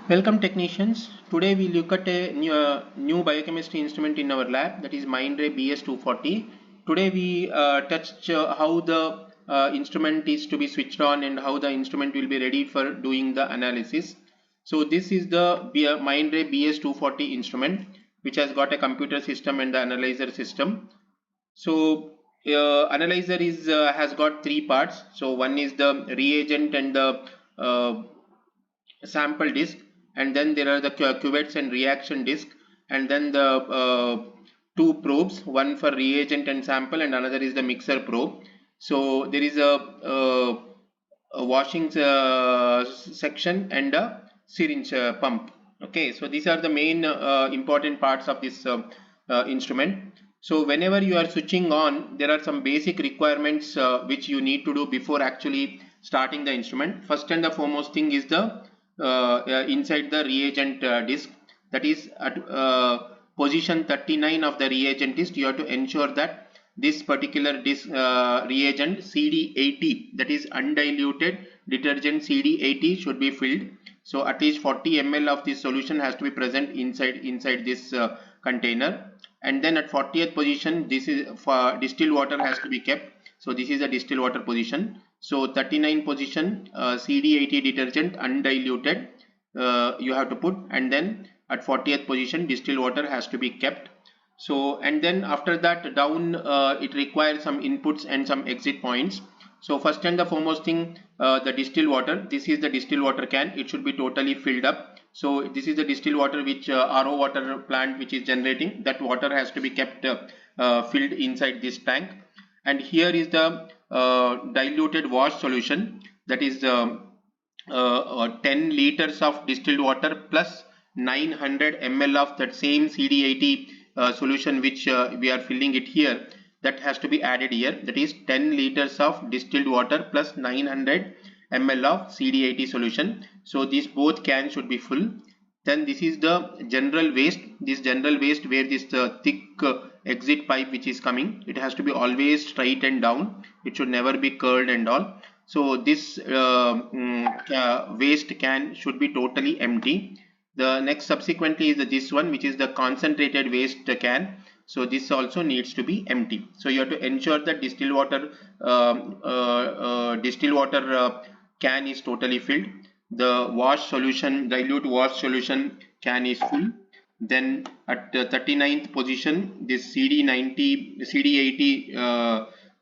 Welcome technicians. Today we look at a new biochemistry instrument in our lab, that is Mindray BS 240. Today we touch how the instrument is to be switched on and how the instrument will be ready for doing the analysis. So this is the Mindray BS 240 instrument, which has got a computer system and the analyzer system. So analyzer has got three parts. So one is the reagent and the sample disk, and then there are the cuvettes and reaction disk, and then the two probes, one for reagent and sample and another is the mixer probe. So there is a washing section and a syringe pump. Okay, so these are the main important parts of this instrument. So whenever you are switching on, there are some basic requirements which you need to do before actually starting the instrument. First and the foremost thing is the inside the reagent disk, that is at position 39 of the reagent disk. You have to ensure that this particular disk reagent CD80, that is undiluted detergent CD80, should be filled. So at least 40 ml of this solution has to be present inside this container. And then at 40th position, this is for distilled water has to be kept. So this is a distilled water position. So 39 position CD80 detergent undiluted you have to put, and then at 40th position distilled water has to be kept. So and then after that down it requires some inputs and some exit points. So first and the foremost thing, the distilled water, this is the distilled water can, it should be totally filled up. So this is the distilled water which RO water plant which is generating, that water has to be kept filled inside this tank. And here is the diluted wash solution, that is 10 liters of distilled water plus 900 ml of that same CD80 solution which we are filling it here, that has to be added here. That is 10 liters of distilled water plus 900 ml of CD80 solution. So these both cans should be full. Then this is the general waste. This general waste where this thick exit pipe which is coming, it has to be always straight and down. It should never be curled and all. So this waste can should be totally empty. The next subsequently is this one, which is the concentrated waste can. So this also needs to be empty. So you have to ensure that distilled water can is totally filled. The wash solution, dilute wash solution can is full. Then at the 39th position, this CD80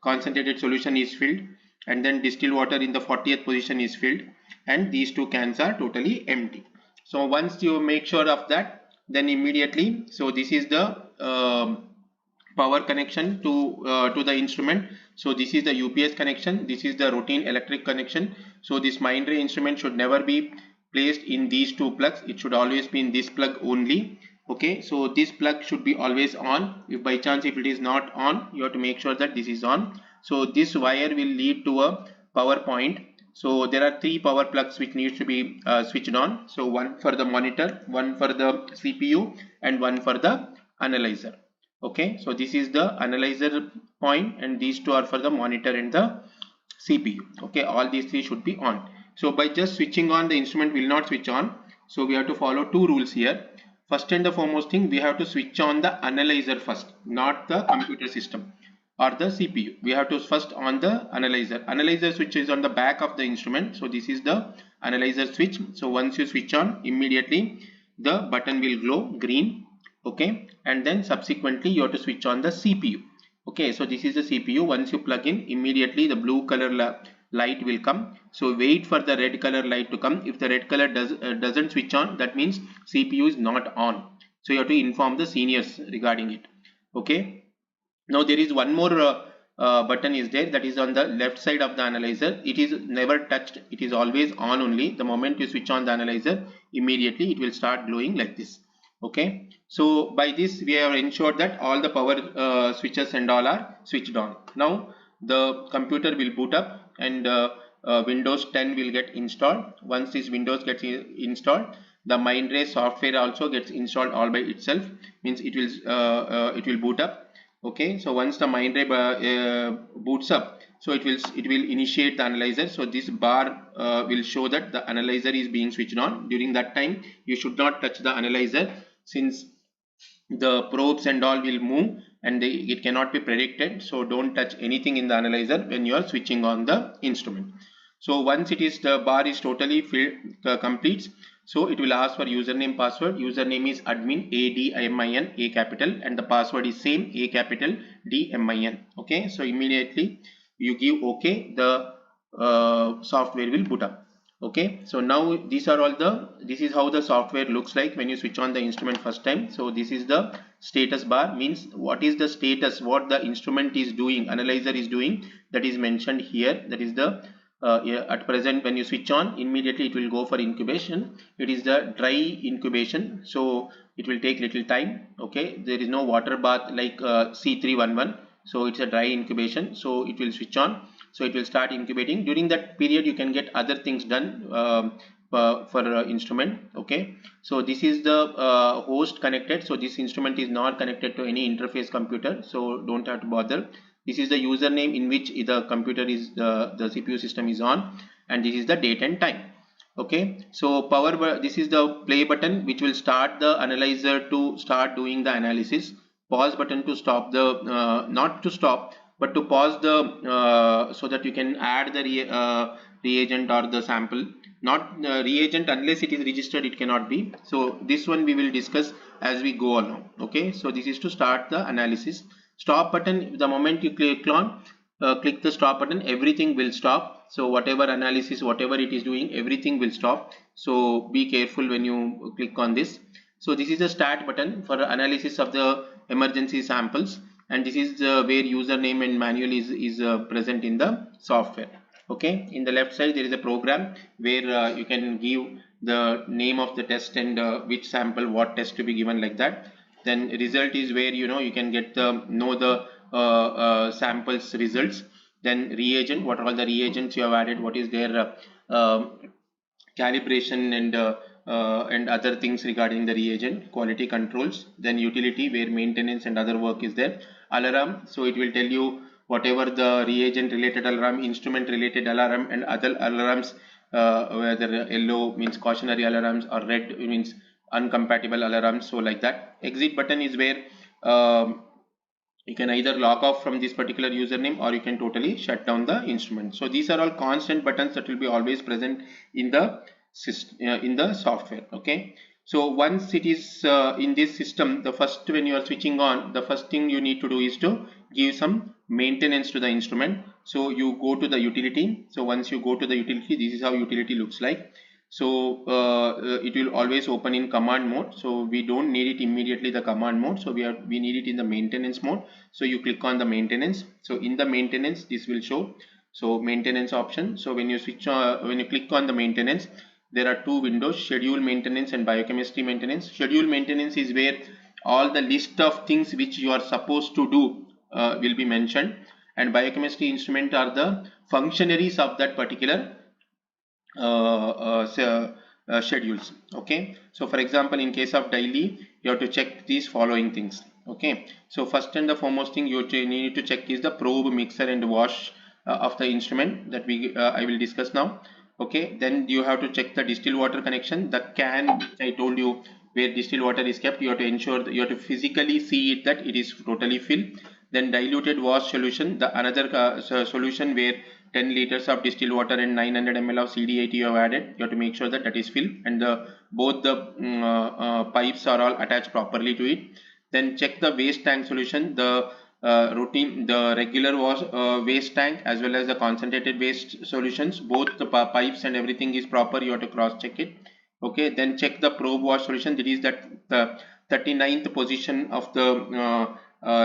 concentrated solution is filled, and then distilled water in the 40th position is filled, and these two cans are totally empty. So once you make sure of that, then immediately, so this is the power connection to the instrument. So this is the UPS connection, this is the routine electric connection. So this Mindray instrument should never be placed in these two plugs, it should always be in this plug only. Okay, so this plug should be always on. If by chance if it is not on, you have to make sure that this is on. So this wire will lead to a power point. So there are three power plugs which needs to be switched on. So one for the monitor, one for the CPU, and one for the analyzer. Okay, so this is the analyzer point, and these two are for the monitor and the CPU. Okay, all these three should be on. So by just switching on, the instrument will not switch on. So we have to follow two rules here. First and the foremost thing, we have to switch on the analyzer first, not the computer system or the CPU. We have to first on the analyzer. Analyzer switch is on the back of the instrument. So this is the analyzer switch. So once you switch on, immediately the button will glow green. Okay, and then subsequently you have to switch on the CPU. Okay, so this is the CPU. Once you plug in, immediately the blue color light will come. So wait for the red color light to come. If the red color doesn't switch on, that means CPU is not on. So you have to inform the seniors regarding it. Okay, now there is one more button is there, that is on the left side of the analyzer. It is never touched, it is always on only. The moment you switch on the analyzer, immediately it will start glowing like this. Okay, so by this we have ensured that all the power switches and all are switched on. Now the computer will boot up, and Windows 10 will get installed. Once this Windows gets installed, the Mindray software also gets installed all by itself. Means it will boot up. Okay, so once the Mindray boots up, so it will initiate the analyzer. So this bar will show that the analyzer is being switched on. During that time, you should not touch the analyzer, since the probes and all will move, and it cannot be predicted. So don't touch anything in the analyzer when you are switching on the instrument. So once the bar is totally filled, completes, so it will ask for username, password. Username is admin, ADMIN, A capital, and the password is same, A capital DMIN. Okay, so immediately you give OK, the software will boot up. Okay, so now this is how the software looks like when you switch on the instrument first time. So this is the status bar, means what is the status, what the instrument is doing, analyzer is doing, that is mentioned here. That is the at present when you switch on, immediately it will go for incubation. It is the dry incubation, so it will take little time. Okay, there is no water bath like C311, so it's a dry incubation, so it will switch on. So it will start incubating. During that period you can get other things done for instrument. Okay, so this is the host connected, so this instrument is not connected to any interface computer, so don't have to bother. This is the username in which the computer is the CPU system is on, and this is the date and time. Okay, so this is the play button which will start the analyzer to start doing the analysis. Pause button to stop the not to stop, but to pause the so that you can add the reagent or the sample. Not reagent, unless it is registered it cannot be. So this one we will discuss as we go along. Okay, so this is to start the analysis. Stop button, the moment you click the stop button, everything will stop. So whatever analysis, whatever it is doing, everything will stop. So be careful when you click on this. So this is the start button for analysis of the emergency samples, and this is where username and manual is present in the software. Okay, in the left side there is a program where you can give the name of the test and which sample, what test to be given, like that. Then result is where you can get the samples results. Then reagent, what are all the reagents you have added, what is their calibration and other things regarding the reagent, quality controls. Then utility, where maintenance and other work is there. Alarm, so it will tell you whatever the reagent related alarm, instrument related alarm, and other alarms, whether yellow means cautionary alarms or red means uncompatible alarms, so like that. Exit button is where you can either log off from this particular username, or you can totally shut down the instrument. So these are all constant buttons that will be always present in the software. Okay, so once it is in this system, the first, when you are switching on, the first thing you need to do is to give some maintenance to the instrument. So you go to the utility. So once you go to the utility, this is how utility looks like. So it will always open in command mode, so we don't need it immediately the command mode, so we need it in the maintenance mode. So you click on the maintenance. So in the maintenance this will show, so maintenance option. So when you when you click on the maintenance, there are two windows, schedule maintenance and biochemistry maintenance. Schedule maintenance is where all the list of things which you are supposed to do will be mentioned, and biochemistry instrument are the functionaries of that particular schedules. Okay, so for example, in case of daily, you have to check these following things. Okay, so first and the foremost thing you need to check is the probe, mixer and wash of the instrument, that I will discuss now. Okay, then you have to check the distilled water connection, the can I told you where distilled water is kept. You have to ensure that you have to physically see it that it is totally filled. Then diluted wash solution, the another solution where 10 liters of distilled water and 900 ml of CD80 you have added. You have to make sure that is filled, and both the pipes are all attached properly to it. Then check the waste tank solution, the the regular waste tank as well as the concentrated waste solutions, both the pipes and everything is proper. You have to cross check it. Okay, then check the probe wash solution, that is that the 39th position of the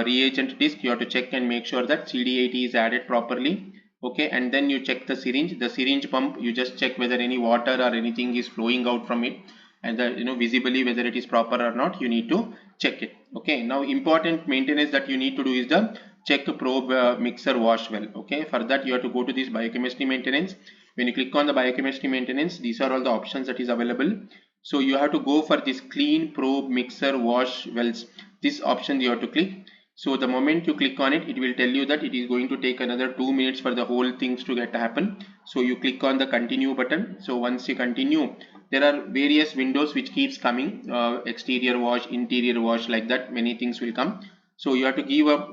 reagent disc. You have to check and make sure that CD80 is added properly. Okay, and then you check the syringe pump. You just check whether any water or anything is flowing out from it, and visibly whether it is proper or not, you need to check it. Okay, now important maintenance that you need to do is the check probe mixer wash well. Okay, for that you have to go to this biochemistry maintenance. When you click on the biochemistry maintenance, these are all the options that is available. So you have to go for this clean probe mixer wash wells. This option you have to click. So the moment you click on it, it will tell you that it is going to take another 2 minutes for the whole things to get happen. So you click on the continue button. So once you continue, there are various windows which keeps coming, exterior wash, interior wash, like that many things will come. So you have to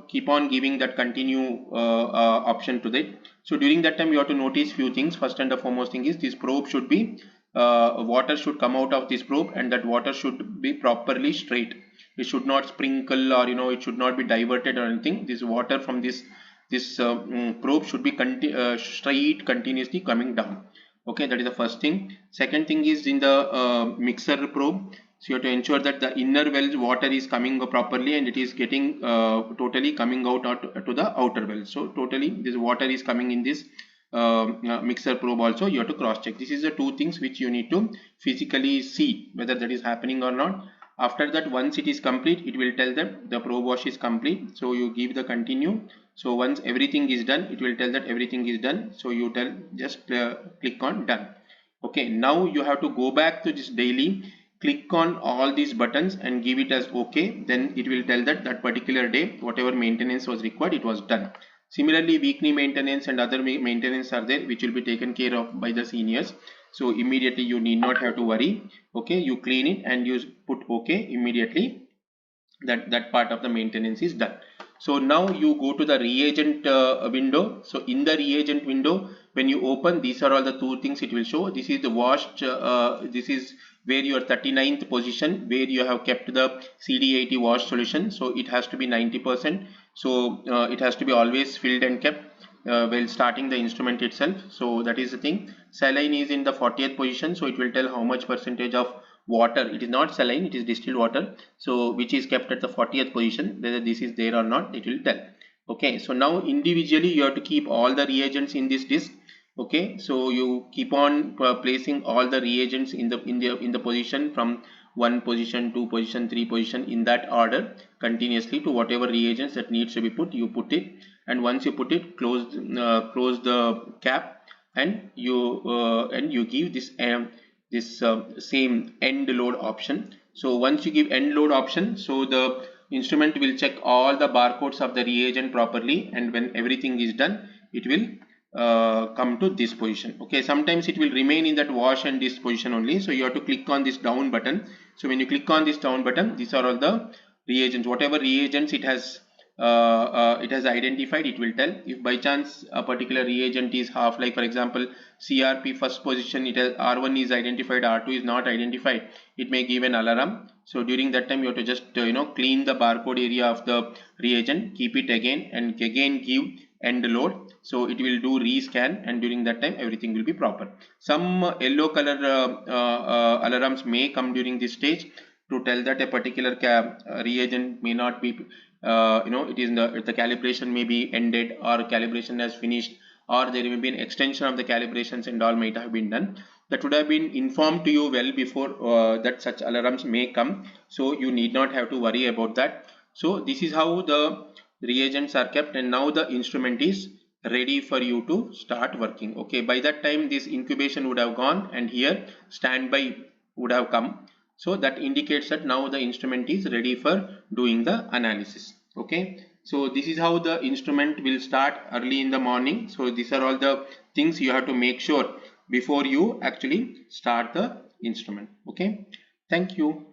keep on giving that continue option to that. So during that time you have to notice few things. First and the foremost thing is this probe should be water should come out of this probe, and that water should be properly straight. It should not sprinkle, or it should not be diverted or anything. This water from this probe should be straight, continuously coming down. Okay, that is the first thing. Second thing is in the mixer probe. So you have to ensure that the inner well water is coming properly, and it is getting totally coming out to the outer well. So totally this water is coming in this mixer probe also. You have to cross check. This is the two things which you need to physically see whether that is happening or not. After that, once it is complete, it will tell them the probe wash is complete. So you give the continue. So once everything is done, it will tell that everything is done. So you just click on done. Okay, now you have to go back to this daily, click on all these buttons and give it as okay. Then it will tell that that particular day whatever maintenance was required, it was done. Similarly, weekly maintenance and other maintenance are there, which will be taken care of by the seniors. So immediately you need not have to worry. Okay, you clean it and you put okay immediately. That part of the maintenance is done. So now you go to the reagent window. So in the reagent window, when you open, these are all the two things it will show. This is the washed, this is where your 39th position, where you have kept the CD80 wash solution. So it has to be 90%. So it has to be always filled and kept while starting the instrument itself. So that is the thing. Saline is in the 40th position. So it will tell how much percentage of water, it is not saline, it is distilled water, so which is kept at the 40th position. Whether this is there or not, it will tell. Okay, so now individually you have to keep all the reagents in this disk. Okay, so you keep on placing all the reagents in the position from 1 position, 2 position, 3 position, in that order continuously to whatever reagents that needs to be put, you put it. And once you put it, close the cap, and you give this same end load option. So once you give end load option, so the instrument will check all the barcodes of the reagent properly, and when everything is done, it will come to this position. Okay, sometimes it will remain in that wash and this position only. So you have to click on this down button. So when you click on this down button, these are all the reagents, whatever reagents it has identified, it will tell. If by chance a particular reagent is half, like for example CRP first position, it has R1 is identified, R2 is not identified, it may give an alarm. So during that time you have to just clean the barcode area of the reagent, keep it again, and again give end load. So it will do rescan, and during that time everything will be proper. Some yellow color alarms may come during this stage to tell that a particular reagent may not be it is the calibration may be ended, or calibration has finished, or there may be an extension of the calibrations and all might have been done. That would have been informed to you well before that such alarms may come. So you need not have to worry about that. So this is how the reagents are kept, and now the instrument is ready for you to start working. Okay, by that time this incubation would have gone, and here standby would have come. So that indicates that now the instrument is ready for doing the analysis. Okay, so this is how the instrument will start early in the morning. So these are all the things you have to make sure before you actually start the instrument. Okay, thank you.